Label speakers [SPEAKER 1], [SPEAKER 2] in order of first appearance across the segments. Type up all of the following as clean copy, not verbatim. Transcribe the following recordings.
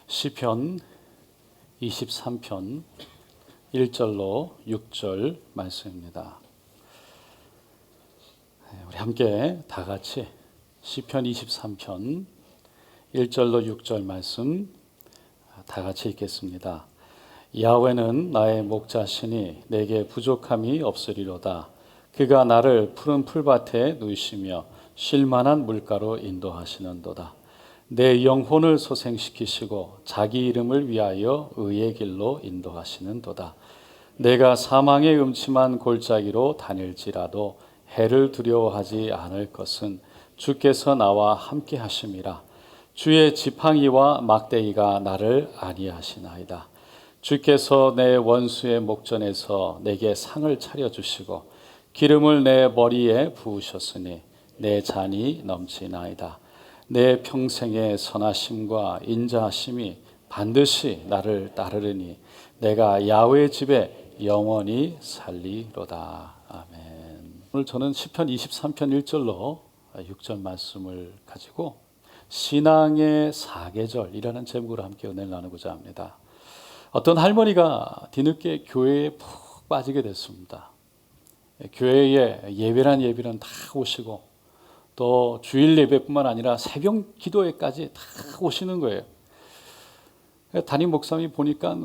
[SPEAKER 1] 시편 23편 1절로 6절 말씀입니다. 우리 함께 다 같이 시편 23편 1절로 6절 말씀 다 같이 읽겠습니다. 야훼는 나의 목자시니 내게 부족함이 없으리로다. 그가 나를 푸른 풀밭에 누이시며 쉴만한 물가로 인도하시는도다. 내 영혼을 소생시키시고 자기 이름을 위하여 의의 길로 인도하시는도다. 내가 사망의 음침한 골짜기로 다닐지라도 해를 두려워하지 않을 것은 주께서 나와 함께 하심이라. 주의 지팡이와 막대기가 나를 안위하시나이다. 주께서 내 원수의 목전에서 내게 상을 차려주시고 기름을 내 머리에 부으셨으니 내 잔이 넘치나이다. 내 평생의 선하심과 인자하심이 반드시 나를 따르리니 내가 야훼의 집에 영원히 살리로다. 아멘. 오늘 저는 시편 23편 1절로 6절 말씀을 가지고 신앙의 사계절이라는 제목으로 함께 은혜를 나누고자 합니다. 어떤 할머니가 뒤늦게 교회에 푹 빠지게 됐습니다. 교회에 예배는 다 오시고 또 주일 예배뿐만 아니라 새벽 기도회까지 다 오시는 거예요. 담임 목사님이 보니까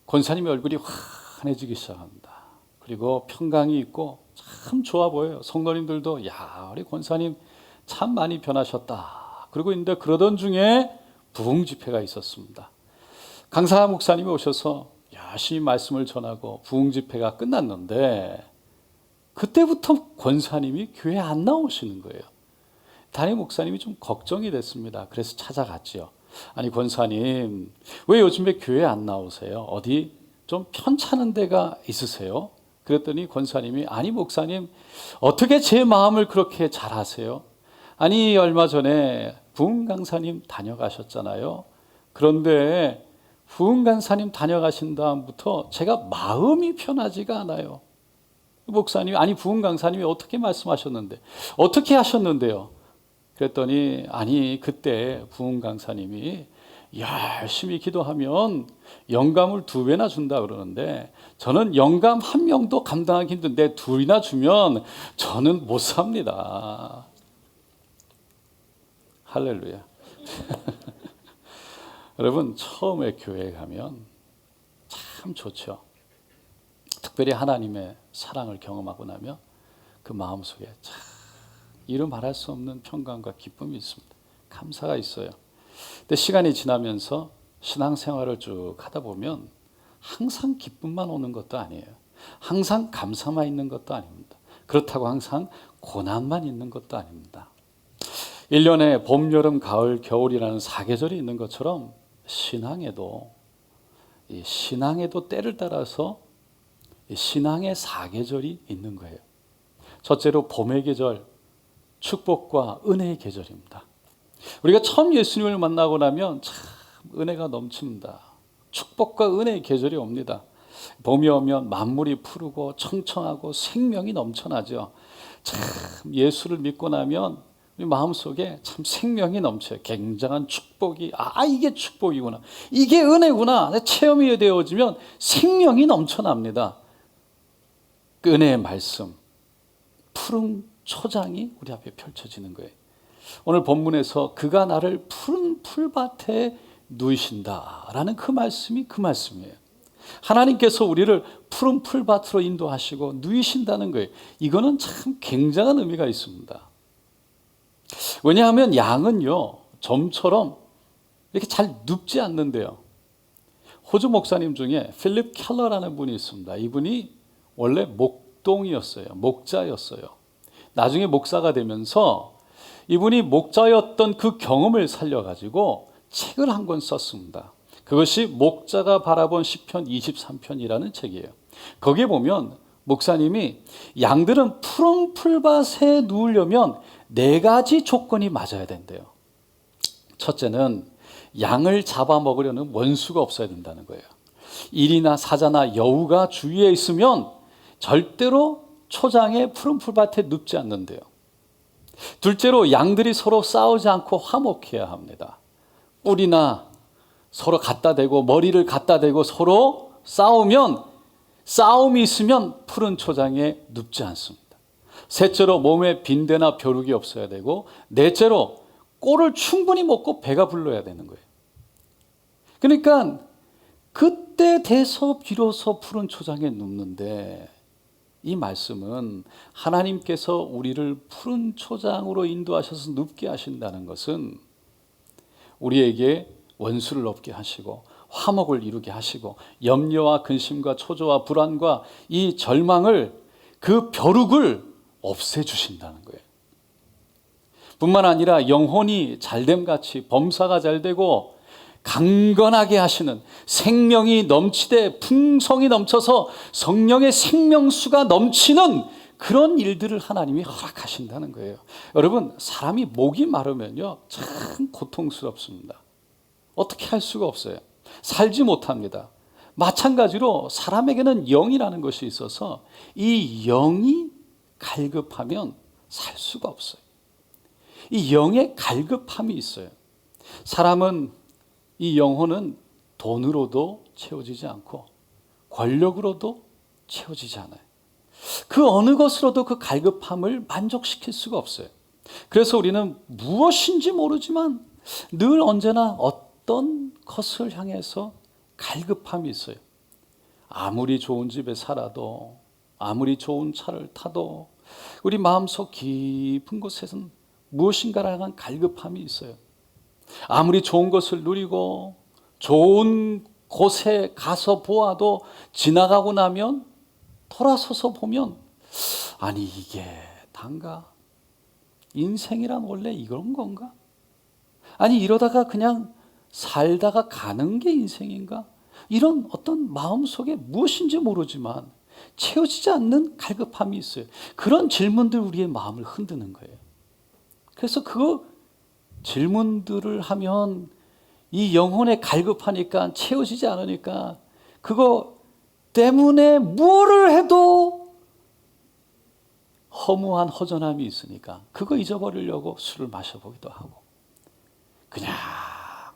[SPEAKER 1] 권사님의 얼굴이 환해지기 시작합니다. 그리고 평강이 있고 참 좋아 보여요. 성도님들도 야, 우리 권사님 참 많이 변하셨다. 그러고 있는데 그러던 중에 부흥 집회가 있었습니다. 강사 목사님이 오셔서 열심히 말씀을 전하고 부흥 집회가 끝났는데 그때부터 권사님이 교회에 안 나오시는 거예요. 담임 목사님이 좀 걱정이 됐습니다. 그래서 찾아갔지요. 아니 권사님 왜 요즘에 교회 안 나오세요? 어디 좀 편찮은 데가 있으세요? 그랬더니 권사님이 아니 목사님 어떻게 제 마음을 그렇게 잘 아세요? 아니 얼마 전에 부흥 강사님 다녀가셨잖아요. 그런데 부흥 강사님 다녀가신 다음부터 제가 마음이 편하지가 않아요. 목사님이 아니 부흥 강사님이 어떻게 말씀하셨는데 어떻게 하셨는데요? 그랬더니 아니 그때 부흥 강사님이 열심히 기도하면 영감을 2배나 준다 그러는데 저는 영감 1명도 감당하기 힘든데 2이나 주면 저는 못 삽니다. 할렐루야. 여러분 처음에 교회에 가면 참 좋죠. 특별히 하나님의 사랑을 경험하고 나면 그 마음속에 참 이루 말할 수 없는 평강과 기쁨이 있습니다. 감사가 있어요. 근데 시간이 지나면서 신앙생활을 쭉 하다 보면 항상 기쁨만 오는 것도 아니에요. 항상 감사만 있는 것도 아닙니다. 그렇다고 항상 고난만 있는 것도 아닙니다. 1년에 봄, 여름, 가을, 겨울이라는 사계절이 있는 것처럼 신앙에도 때를 따라서 신앙의 사계절이 있는 거예요. 첫째로 봄의 계절, 축복과 은혜의 계절입니다. 우리가 처음 예수님을 만나고 나면 참 은혜가 넘칩니다. 축복과 은혜의 계절이 옵니다. 봄이 오면 만물이 푸르고 청청하고 생명이 넘쳐나죠. 참 예수를 믿고 나면 우리 마음속에 참 생명이 넘쳐요. 굉장한 축복이 이게 축복이구나. 이게 은혜구나. 체험이 되어지면 생명이 넘쳐납니다. 그 은혜의 말씀, 푸른 초장이 우리 앞에 펼쳐지는 거예요. 오늘 본문에서 그가 나를 푸른 풀밭에 누이신다라는 그 말씀이 그 말씀이에요. 하나님께서 우리를 푸른 풀밭으로 인도하시고 누이신다는 거예요. 이거는 참 굉장한 의미가 있습니다. 왜냐하면 양은요 점처럼 이렇게 잘 눕지 않는데요. 호주 목사님 중에 필립 켈러라는 분이 있습니다. 이분이 원래 목자였어요. 나중에 목사가 되면서 이분이 목자였던 그 경험을 살려가지고 책을 한 권 썼습니다. 그것이 목자가 바라본 시편 23편이라는 책이에요. 거기에 보면 목사님이 양들은 푸른 풀밭에 누우려면 4가지 조건이 맞아야 된대요. 첫째는 양을 잡아먹으려는 원수가 없어야 된다는 거예요. 일이나 사자나 여우가 주위에 있으면 절대로 초장에 푸른 풀밭에 눕지 않는데요. 둘째로 양들이 서로 싸우지 않고 화목해야 합니다. 뿔이나 서로 갖다 대고 머리를 갖다 대고 서로 싸움이 있으면 푸른 초장에 눕지 않습니다. 셋째로 몸에 빈대나 벼룩이 없어야 되고, 넷째로 꼴을 충분히 먹고 배가 불러야 되는 거예요. 그러니까 그때 돼서 비로소 푸른 초장에 눕는데, 이 말씀은 하나님께서 우리를 푸른 초장으로 인도하셔서 눕게 하신다는 것은 우리에게 원수를 없게 하시고 화목을 이루게 하시고 염려와 근심과 초조와 불안과 이 절망을, 그 벼룩을 없애주신다는 거예요. 뿐만 아니라 영혼이 잘됨같이 범사가 잘되고 강건하게 하시는, 생명이 넘치되 풍성이 넘쳐서 성령의 생명수가 넘치는 그런 일들을 하나님이 허락하신다는 거예요. 여러분, 사람이 목이 마르면요 참 고통스럽습니다. 어떻게 할 수가 없어요. 살지 못합니다. 마찬가지로 사람에게는 영이라는 것이 있어서 이 영이 갈급하면 살 수가 없어요. 이 영의 갈급함이 있어요. 사람은, 이 영혼은 돈으로도 채워지지 않고 권력으로도 채워지지 않아요. 그 어느 것으로도 그 갈급함을 만족시킬 수가 없어요. 그래서 우리는 무엇인지 모르지만 늘 언제나 어떤 것을 향해서 갈급함이 있어요. 아무리 좋은 집에 살아도, 아무리 좋은 차를 타도 우리 마음속 깊은 곳에서는 무엇인가를 향한 갈급함이 있어요. 아무리 좋은 것을 누리고 좋은 곳에 가서 보아도 지나가고 나면 돌아서서 보면, 아니 이게 단가? 인생이란 원래 이런 건가? 아니 이러다가 그냥 살다가 가는 게 인생인가? 이런 어떤 마음속에 무엇인지 모르지만 채워지지 않는 갈급함이 있어요. 그런 질문들 우리의 마음을 흔드는 거예요. 그래서 그 질문들을 하면 이 영혼에 갈급하니까, 채워지지 않으니까 그거 때문에 뭐를 해도 허무한 허전함이 있으니까 그거 잊어버리려고 술을 마셔보기도 하고, 그냥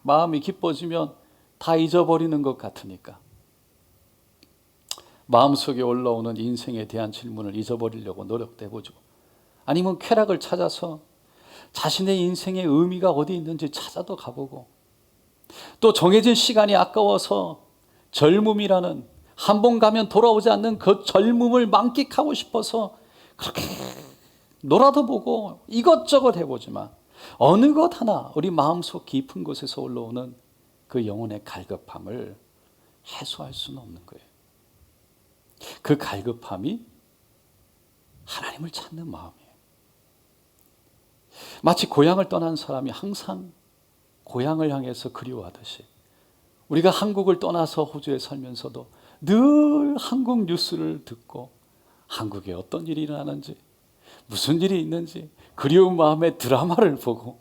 [SPEAKER 1] 마음이 기뻐지면 다 잊어버리는 것 같으니까 마음속에 올라오는 인생에 대한 질문을 잊어버리려고 노력도 해보죠. 아니면 쾌락을 찾아서 자신의 인생의 의미가 어디 있는지 찾아도 가보고, 또 정해진 시간이 아까워서 젊음이라는, 한 번 가면 돌아오지 않는 그 젊음을 만끽하고 싶어서 그렇게 놀아도 보고 이것저것 해보지만 어느 것 하나 우리 마음속 깊은 곳에서 올라오는 그 영혼의 갈급함을 해소할 수는 없는 거예요. 그 갈급함이 하나님을 찾는 마음이에요. 마치 고향을 떠난 사람이 항상 고향을 향해서 그리워하듯이, 우리가 한국을 떠나서 호주에 살면서도 늘 한국 뉴스를 듣고 한국에 어떤 일이 일어나는지, 무슨 일이 있는지 그리운 마음에 드라마를 보고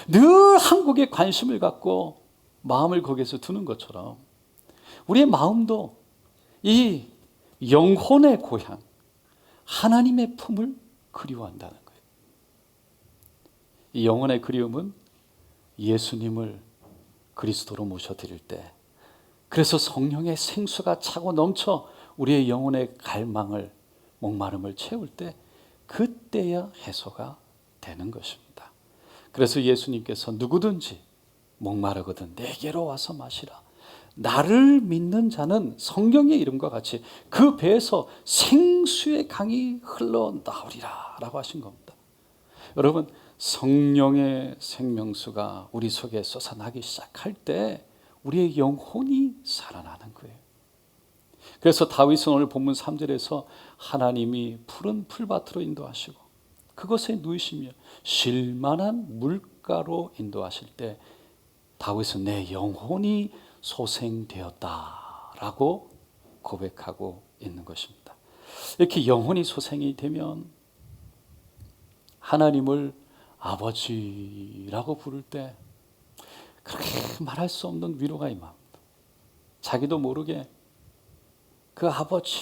[SPEAKER 1] 늘 한국에 관심을 갖고 마음을 거기에서 두는 것처럼 우리의 마음도 이 영혼의 고향, 하나님의 품을 그리워한다는 거예요. 이 영혼의 그리움은 예수님을 그리스도로 모셔드릴 때, 그래서 성령의 생수가 차고 넘쳐 우리의 영혼의 갈망을, 목마름을 채울 때, 그때야 해소가 되는 것입니다. 그래서 예수님께서 누구든지 목마르거든 내게로 와서 마시라. 나를 믿는 자는 성경의 이름과 같이 그 배에서 생수의 강이 흘러나오리라 라고 하신 겁니다. 여러분, 성령의 생명수가 우리 속에 솟아나기 시작할 때 우리의 영혼이 살아나는 거예요. 그래서 다윗은 오늘 본문 3절에서 하나님이 푸른 풀밭으로 인도하시고 그것에 누이시며 쉴만한 물가로 인도하실 때 다윗은 내 영혼이 소생되었다라고 고백하고 있는 것입니다. 이렇게 영혼이 소생이 되면 하나님을 아버지라고 부를 때 그렇게 말할 수 없는 위로가 임합니다. 자기도 모르게 그 아버지,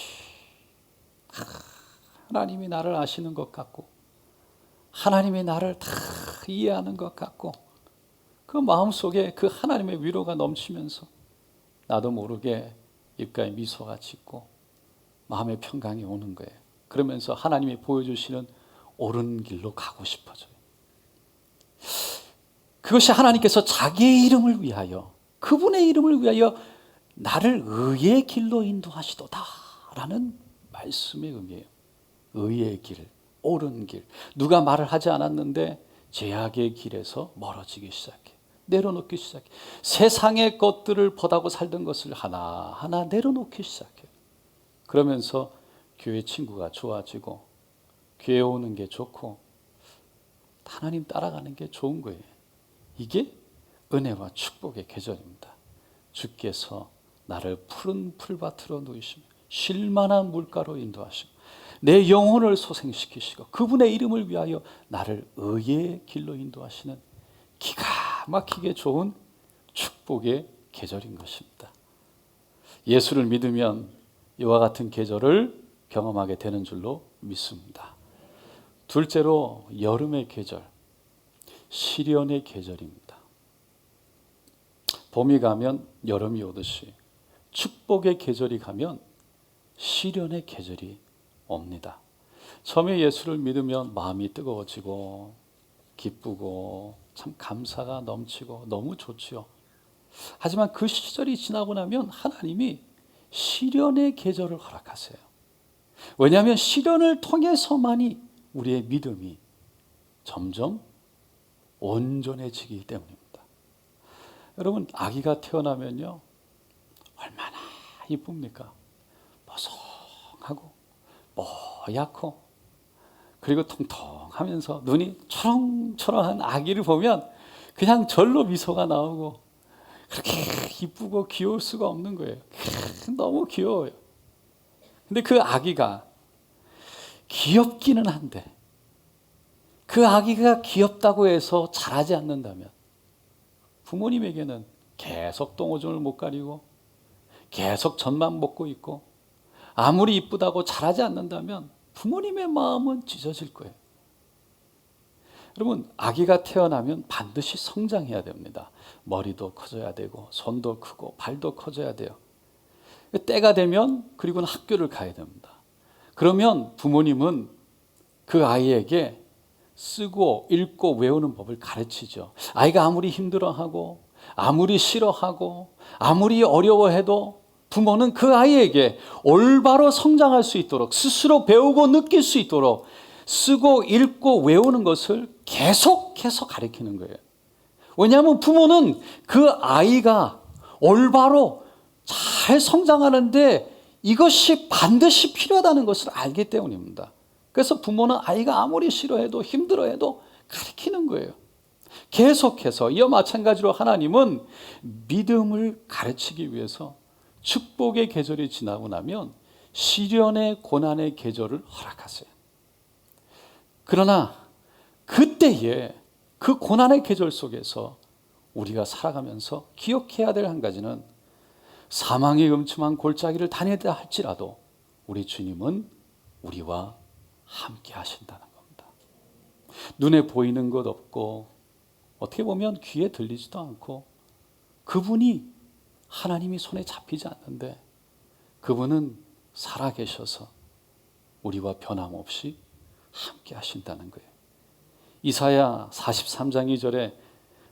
[SPEAKER 1] 하나님이 나를 아시는 것 같고 하나님이 나를 다 이해하는 것 같고 그 마음속에 그 하나님의 위로가 넘치면서 나도 모르게 입가에 미소가 짓고 마음의 평강이 오는 거예요. 그러면서 하나님이 보여주시는 옳은 길로 가고 싶어져요. 그것이 하나님께서 자기의 이름을 위하여, 그분의 이름을 위하여 나를 의의 길로 인도하시도다 라는 말씀의 의미예요. 의의 길, 옳은 길. 누가 말을 하지 않았는데 죄악의 길에서 멀어지기 시작해. 내려놓기 시작해. 세상의 것들을 보다고 살던 것을 하나하나 내려놓기 시작해. 그러면서 교회 친구가 좋아지고 교회 오는 게 좋고 하나님 따라가는 게 좋은 거예요. 이게 은혜와 축복의 계절입니다. 주께서 나를 푸른 풀밭으로 누이시며 쉴만한 물가로 인도하시고 내 영혼을 소생시키시고 그분의 이름을 위하여 나를 의의 길로 인도하시는 기가 막히게 좋은 축복의 계절인 것입니다. 예수를 믿으면 이와 같은 계절을 경험하게 되는 줄로 믿습니다. 둘째로 여름의 계절, 시련의 계절입니다. 봄이 가면 여름이 오듯이 축복의 계절이 가면 시련의 계절이 옵니다. 처음에 예수를 믿으면 마음이 뜨거워지고 기쁘고 참 감사가 넘치고 너무 좋지요. 하지만 그 시절이 지나고 나면 하나님이 시련의 계절을 허락하세요. 왜냐하면 시련을 통해서만이 우리의 믿음이 점점 온전해지기 때문입니다. 여러분, 아기가 태어나면요 얼마나 이쁩니까? 보송하고 뽀얗고 그리고 통통하면서 눈이 초롱초롱한 아기를 보면 그냥 절로 미소가 나오고 그렇게 이쁘고 귀여울 수가 없는 거예요. 너무 귀여워요. 근데 그 아기가 귀엽기는 한데 그 아기가 귀엽다고 해서 자라지 않는다면 부모님에게는 계속 똥오줌을 못 가리고 계속 젖만 먹고 있고 아무리 이쁘다고 자라지 않는다면 부모님의 마음은 찢어질 거예요. 여러분, 아기가 태어나면 반드시 성장해야 됩니다. 머리도 커져야 되고 손도 크고 발도 커져야 돼요. 때가 되면 그리고는 학교를 가야 됩니다. 그러면 부모님은 그 아이에게 쓰고 읽고 외우는 법을 가르치죠. 아이가 아무리 힘들어하고 아무리 싫어하고 아무리 어려워해도 부모는 그 아이에게 올바로 성장할 수 있도록 스스로 배우고 느낄 수 있도록 쓰고 읽고 외우는 것을 계속해서 가르치는 거예요. 왜냐하면 부모는 그 아이가 올바로 잘 성장하는데 이것이 반드시 필요하다는 것을 알기 때문입니다. 그래서 부모는 아이가 아무리 싫어해도 힘들어해도 가르치는 거예요. 계속해서 이와 마찬가지로 하나님은 믿음을 가르치기 위해서 축복의 계절이 지나고 나면 시련의 고난의 계절을 허락하세요. 그러나 그때에 그 고난의 계절 속에서 우리가 살아가면서 기억해야 될 한 가지는 사망의 음침한 골짜기를 다니다 할지라도 우리 주님은 우리와 함께 하신다는 겁니다. 눈에 보이는 것 없고 어떻게 보면 귀에 들리지도 않고 그분이 하나님이 손에 잡히지 않는데 그분은 살아계셔서 우리와 변함없이 함께 하신다는 거예요. 이사야 43장 2절에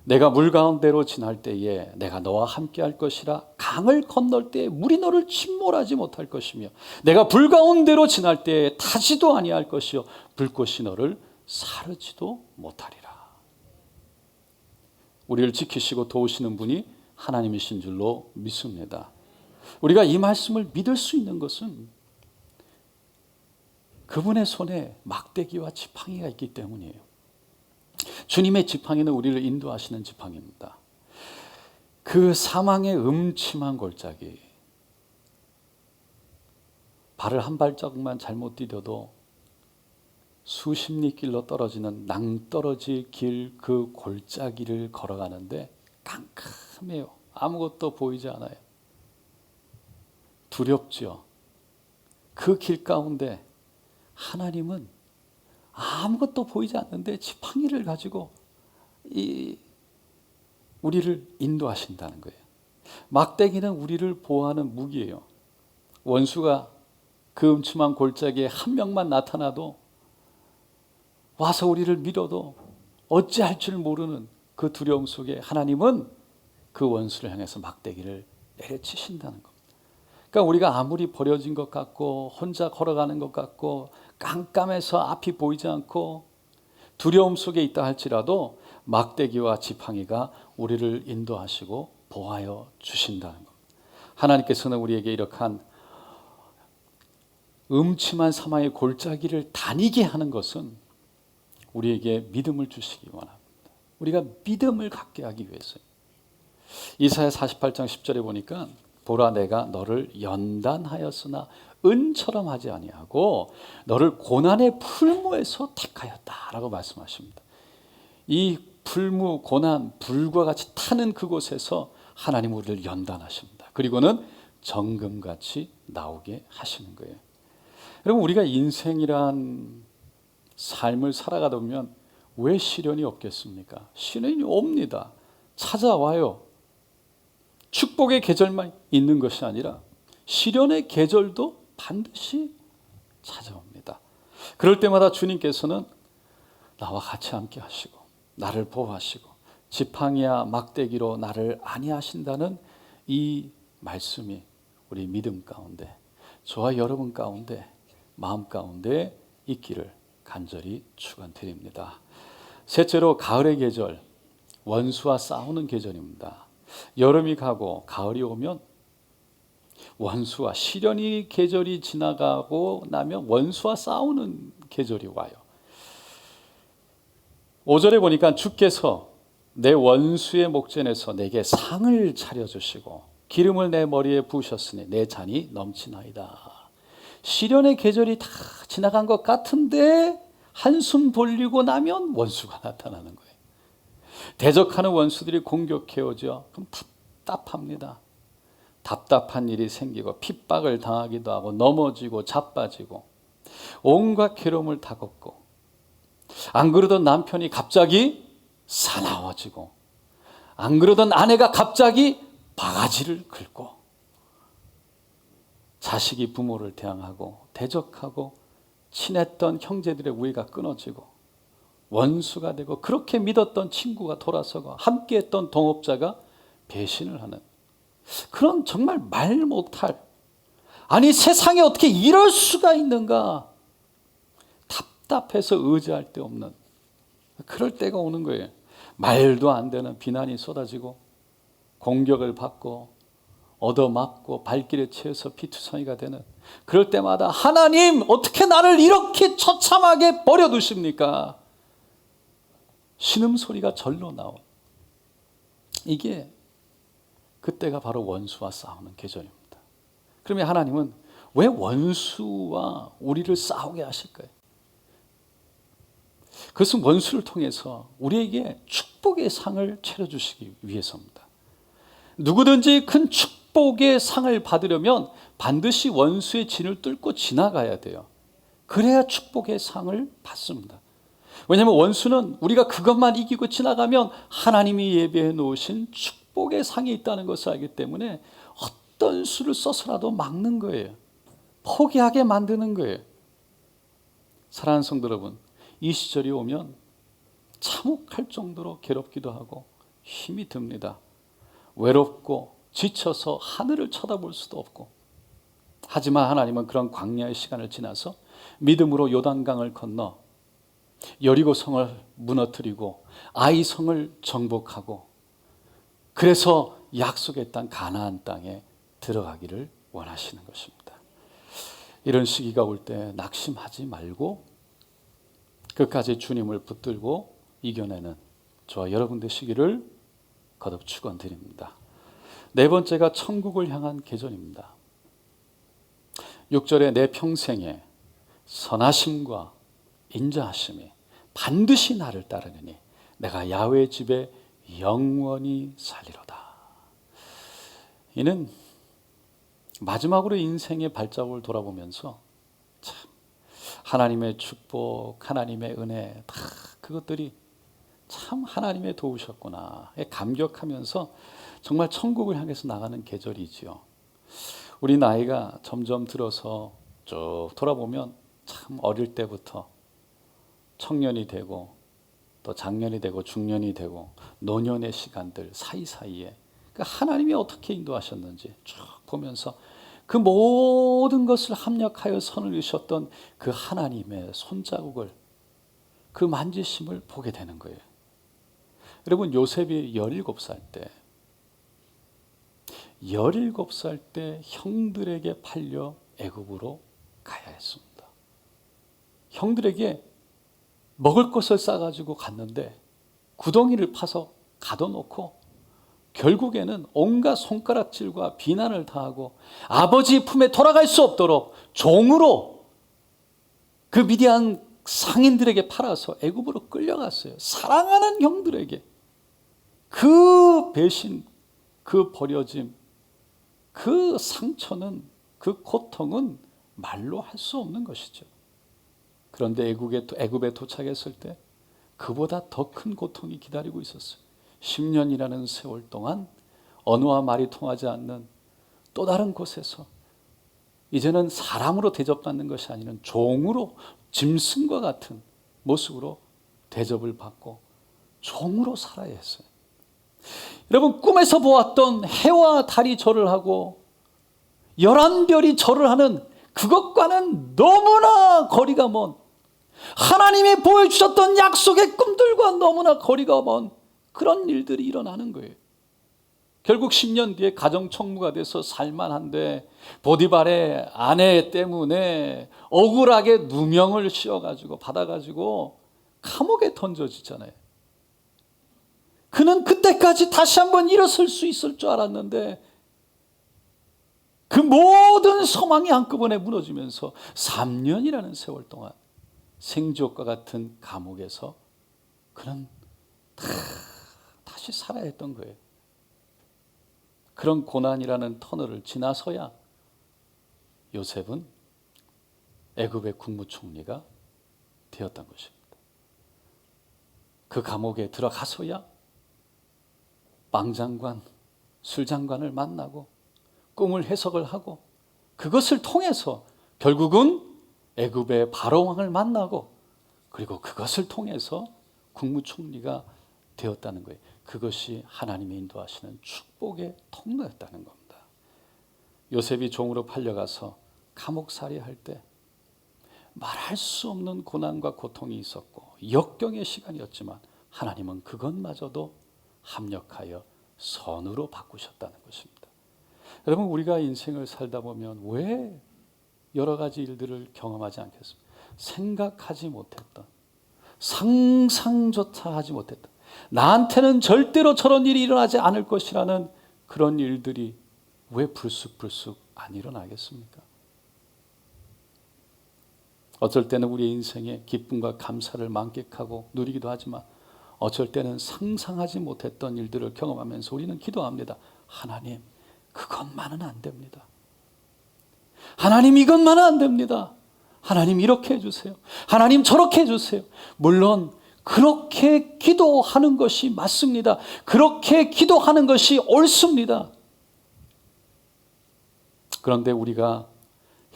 [SPEAKER 1] 내가 물 가운데로 지날 때에 내가 너와 함께 할 것이라 강을 건널 때에 물이 너를 침몰하지 못할 것이며 내가 불 가운데로 지날 때에 타지도 아니할 것이요 불꽃이 너를 사르지도 못하리라. 우리를 지키시고 도우시는 분이 하나님이신 줄로 믿습니다. 우리가 이 말씀을 믿을 수 있는 것은 그분의 손에 막대기와 지팡이가 있기 때문이에요. 주님의 지팡이는 우리를 인도하시는 지팡이입니다. 그 사망의 음침한 골짜기, 발을 한 발자국만 잘못 디뎌도 수십 리 길로 떨어지는 낭떠러지 길 그 골짜기를 걸어가는데 깜깜해요. 아무것도 보이지 않아요. 두렵죠. 그 길 가운데 하나님은 아무것도 보이지 않는데 지팡이를 가지고 이 우리를 인도하신다는 거예요. 막대기는 우리를 보호하는 무기예요. 원수가 그 음침한 골짜기에 한 명만 나타나도 와서 우리를 밀어도 어찌할 줄 모르는 그 두려움 속에 하나님은 그 원수를 향해서 막대기를 내려치신다는 겁니다. 그러니까 우리가 아무리 버려진 것 같고 혼자 걸어가는 것 같고 깜깜해서 앞이 보이지 않고 두려움 속에 있다 할지라도 막대기와 지팡이가 우리를 인도하시고 보호하여 주신다는 것. 하나님께서는 우리에게 이러한 음침한 사망의 골짜기를 다니게 하는 것은 우리에게 믿음을 주시기 원합니다. 우리가 믿음을 갖게 하기 위해서요. 이사야 48장 10절에 보니까 보라 내가 너를 연단하였으나 은처럼 하지 아니하고 너를 고난의 풀무에서 택하였다라고 말씀하십니다. 이 풀무, 고난, 불과 같이 타는 그곳에서 하나님 우리를 연단하십니다. 그리고는 정금같이 나오게 하시는 거예요. 여러분 우리가 인생이란 삶을 살아가다 보면 왜 시련이 없겠습니까? 시련이 옵니다. 찾아와요. 축복의 계절만 있는 것이 아니라 시련의 계절도 반드시 찾아옵니다. 그럴 때마다 주님께서는 나와 같이 함께 하시고 나를 보호하시고 지팡이와 막대기로 나를 안위하신다는 이 말씀이 우리 믿음 가운데 저와 여러분 가운데 마음 가운데 있기를 간절히 축원드립니다. 셋째로 가을의 계절, 원수와 싸우는 계절입니다. 여름이 가고 가을이 오면 원수와 시련이 계절이 지나가고 나면 원수와 싸우는 계절이 와요. 5절에 보니까 주께서 내 원수의 목전에서 내게 상을 차려주시고 기름을 내 머리에 부으셨으니 내 잔이 넘치나이다. 시련의 계절이 다 지나간 것 같은데 한숨 돌리고 나면 원수가 나타나는 거예요. 대적하는 원수들이 공격해오죠. 그럼 답답합니다. 답답한 일이 생기고 핍박을 당하기도 하고 넘어지고 자빠지고 온갖 괴로움을 다 겪고 안 그러던 남편이 갑자기 사나워지고 안 그러던 아내가 갑자기 바가지를 긁고 자식이 부모를 대항하고 대적하고 친했던 형제들의 우애가 끊어지고 원수가 되고 그렇게 믿었던 친구가 돌아서고 함께했던 동업자가 배신을 하는 그런 정말 말 못할 아니 세상에 어떻게 이럴 수가 있는가 답답해서 의지할 데 없는 그럴 때가 오는 거예요. 말도 안 되는 비난이 쏟아지고 공격을 받고 얻어맞고 발길에 채여서 피투성이가 되는 그럴 때마다 하나님 어떻게 나를 이렇게 처참하게 버려두십니까? 신음소리가 절로 나온 이게 그때가 바로 원수와 싸우는 계절입니다. 그러면 하나님은 왜 원수와 우리를 싸우게 하실까요? 그것은 원수를 통해서 우리에게 축복의 상을 차려주시기 위해서입니다. 누구든지 큰 축복의 상을 받으려면 반드시 원수의 진을 뚫고 지나가야 돼요. 그래야 축복의 상을 받습니다. 왜냐하면 원수는 우리가 그것만 이기고 지나가면 하나님이 예배해 놓으신 축복의 상이 있다는 것을 알기 때문에 어떤 수를 써서라도 막는 거예요. 포기하게 만드는 거예요. 사랑하는 성도 여러분, 이 시절이 오면 참혹할 정도로 괴롭기도 하고 힘이 듭니다. 외롭고 지쳐서 하늘을 쳐다볼 수도 없고 하지만 하나님은 그런 광야의 시간을 지나서 믿음으로 요단강을 건너 여리고성을 무너뜨리고 아이성을 정복하고 그래서 약속의 땅 가나안 땅에 들어가기를 원하시는 것입니다. 이런 시기가 올 때 낙심하지 말고 끝까지 주님을 붙들고 이겨내는 저와 여러분 되시기를 거듭 축원드립니다. 네 번째가 천국을 향한 계절입니다. 6절에 내 평생에 선하심과 인자하심이 반드시 나를 따르느니 내가 야훼의 집에 영원히 살리로다. 이는 마지막으로 인생의 발자국을 돌아보면서 참 하나님의 축복, 하나님의 은혜 다 그것들이 참 하나님의 도우셨구나 감격하면서 정말 천국을 향해서 나가는 계절이지요. 우리 나이가 점점 들어서 쭉 돌아보면 참 어릴 때부터 청년이 되고 또 장년이 되고 중년이 되고 노년의 시간들 사이사이에 하나님이 어떻게 인도하셨는지 쭉 보면서 그 모든 것을 합력하여 선을 이루셨던 그 하나님의 손자국을 그 만지심을 보게 되는 거예요. 여러분, 요셉이 17살 때 17살 때 형들에게 팔려 애굽으로 가야 했습니다. 형들에게 먹을 것을 싸가지고 갔는데 구덩이를 파서 가둬놓고 결국에는 온갖 손가락질과 비난을 당하고 아버지 품에 돌아갈 수 없도록 종으로 그 미디안 상인들에게 팔아서 애굽으로 끌려갔어요. 사랑하는 형들에게. 그 배신, 그 버려짐, 그 상처는, 그 고통은 말로 할 수 없는 것이죠. 그런데 애굽에 도착했을 때 그보다 더 큰 고통이 기다리고 있었어요. 10년이라는 세월 동안 언어와 말이 통하지 않는 또 다른 곳에서 이제는 사람으로 대접받는 것이 아니라 종으로, 짐승과 같은 모습으로 대접을 받고 종으로 살아야 했어요. 여러분, 꿈에서 보았던 해와 달이 절을 하고 11별이 절을 하는 그것과는 너무나 거리가 먼, 하나님이 보여주셨던 약속의 꿈들과 너무나 거리가 먼 그런 일들이 일어나는 거예요. 결국 10년 뒤에 가정총무가 돼서 살만한데 보디발의 아내 때문에 억울하게 누명을 씌워가지고 받아가지고 감옥에 던져지잖아요. 그는 그때까지 다시 한번 일어설 수 있을 줄 알았는데 그 모든 소망이 한꺼번에 무너지면서 3년이라는 세월 동안 생지옥과 같은 감옥에서 그는 다시 살아야 했던 거예요. 그런 고난이라는 터널을 지나서야 요셉은 애굽의 국무총리가 되었던 것입니다. 그 감옥에 들어가서야 왕장관, 술장관을 만나고 꿈을 해석을 하고 그것을 통해서 결국은 애굽의 바로왕을 만나고 그리고 그것을 통해서 국무총리가 되었다는 거예요. 그것이 하나님이 인도하시는 축복의 통로였다는 겁니다. 요셉이 종으로 팔려가서 감옥살이 할 때 말할 수 없는 고난과 고통이 있었고 역경의 시간이었지만 하나님은 그것마저도 합력하여 선으로 바꾸셨다는 것입니다. 여러분, 우리가 인생을 살다 보면 왜 여러 가지 일들을 경험하지 않겠습니까? 생각하지 못했던, 상상조차 하지 못했던, 나한테는 절대로 저런 일이 일어나지 않을 것이라는 그런 일들이 왜 불쑥불쑥 안 일어나겠습니까? 어쩔 때는 우리의 인생에 기쁨과 감사를 만끽하고 누리기도 하지만 어쩔 때는 상상하지 못했던 일들을 경험하면서 우리는 기도합니다. 하나님, 그것만은 안 됩니다. 하나님, 이것만은 안 됩니다. 하나님, 이렇게 해주세요. 하나님, 저렇게 해주세요. 물론 그렇게 기도하는 것이 맞습니다. 그렇게 기도하는 것이 옳습니다. 그런데 우리가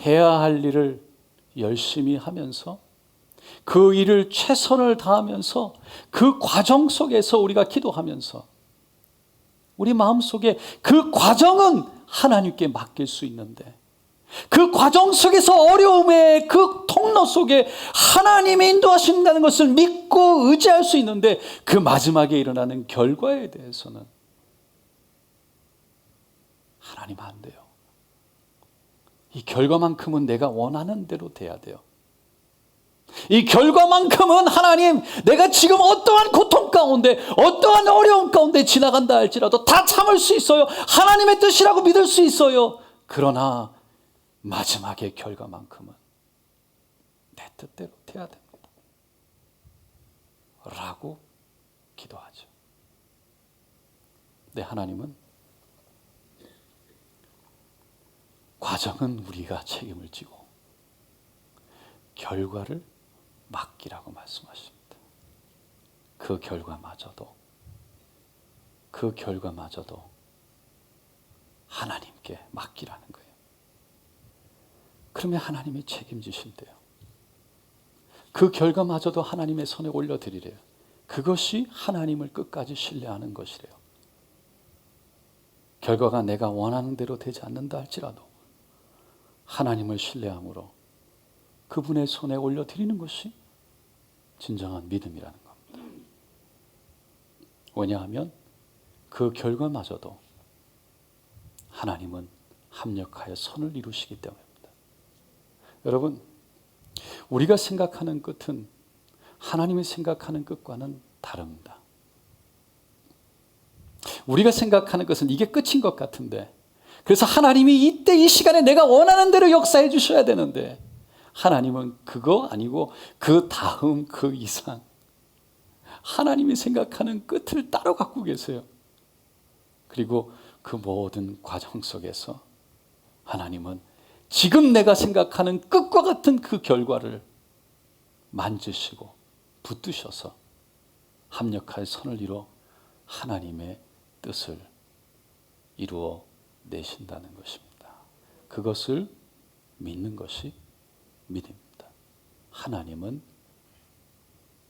[SPEAKER 1] 해야 할 일을 열심히 하면서 그 일을 최선을 다하면서 그 과정 속에서 우리가 기도하면서 우리 마음속에 그 과정은 하나님께 맡길 수 있는데 그 과정 속에서 어려움의 그 통로 속에 하나님이 인도하신다는 것을 믿고 의지할 수 있는데 그 마지막에 일어나는 결과에 대해서는 하나님 안 돼요. 이 결과만큼은 내가 원하는 대로 돼야 돼요. 이 결과만큼은 하나님, 내가 지금 어떠한 고통 가운데 어떠한 어려움 가운데 지나간다 할지라도 다 참을 수 있어요. 하나님의 뜻이라고 믿을 수 있어요. 그러나 마지막의 결과만큼은 내 뜻대로 돼야 됩니다 라고 기도하죠. 근데 하나님은 과정은 우리가 책임을 지고 결과를 맡기라고 말씀하십니다. 그 결과마저도 하나님께 맡기라는 거예요. 그러면 하나님이 책임지신대요. 그 결과마저도 하나님의 손에 올려드리래요. 그것이 하나님을 끝까지 신뢰하는 것이래요. 결과가 내가 원하는 대로 되지 않는다 할지라도 하나님을 신뢰함으로 그분의 손에 올려드리는 것이 진정한 믿음이라는 겁니다. 왜냐하면 그 결과마저도 하나님은 합력하여 선을 이루시기 때문입니다. 여러분, 우리가 생각하는 끝은 하나님이 생각하는 끝과는 다릅니다. 우리가 생각하는 것은 이게 끝인 것 같은데, 그래서 하나님이 이때 이 시간에 내가 원하는 대로 역사해 주셔야 되는데, 하나님은 그거 아니고 그 다음 그 이상 하나님이 생각하는 끝을 따로 갖고 계세요. 그리고 그 모든 과정 속에서 하나님은 지금 내가 생각하는 끝과 같은 그 결과를 만지시고 붙드셔서 합력할 선을 이루어 하나님의 뜻을 이루어 내신다는 것입니다. 그것을 믿는 것이 믿음입니다. 하나님은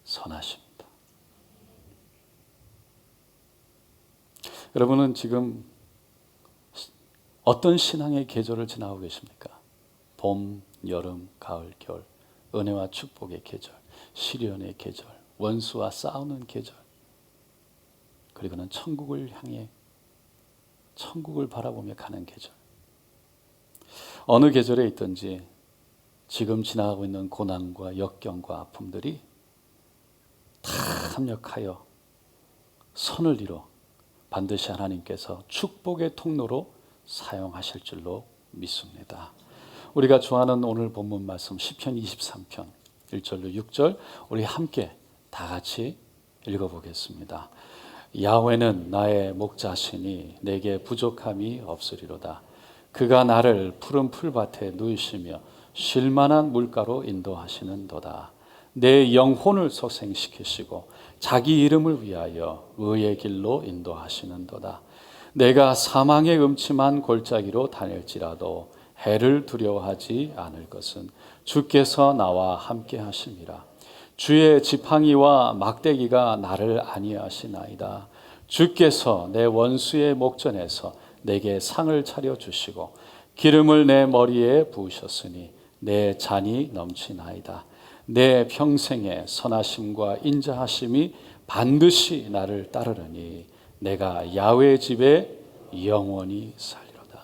[SPEAKER 1] 선하십니다. 여러분은 지금 어떤 신앙의 계절을 지나고 계십니까? 봄, 여름, 가을, 겨울, 은혜와 축복의 계절, 시련의 계절, 원수와 싸우는 계절, 그리고는 천국을 향해 천국을 바라보며 가는 계절. 어느 계절에 있든지 지금 지나가고 있는 고난과 역경과 아픔들이 다 합력하여 선을 이뤄 반드시 하나님께서 축복의 통로로 사용하실 줄로 믿습니다. 우리가 좋아하는 오늘 본문 말씀 시편 23편 1절로 6절 우리 함께 다 같이 읽어보겠습니다. 야훼는 나의 목자시니 내게 부족함이 없으리로다. 그가 나를 푸른 풀밭에 누이시며 쉴만한 물가로 인도하시는도다. 내 영혼을 소생시키시고 자기 이름을 위하여 의의 길로 인도하시는도다. 내가 사망의 음침한 골짜기로 다닐지라도 해를 두려워하지 않을 것은 주께서 나와 함께 하심이라. 주의 지팡이와 막대기가 나를 안위하시나이다. 주께서 내 원수의 목전에서 내게 상을 차려 주시고 기름을 내 머리에 부으셨으니 내 잔이 넘치나이다. 내 평생의 선하심과 인자하심이 반드시 나를 따르려니 내가 야훼 집에 영원히 살리로다.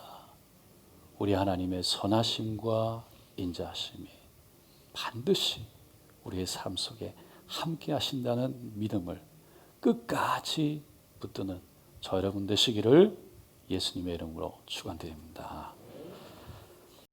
[SPEAKER 1] 우리 하나님의 선하심과 인자하심이 반드시 우리의 삶 속에 함께 하신다는 믿음을 끝까지 붙드는 저 여러분 되시기를 예수님의 이름으로 축원드립니다.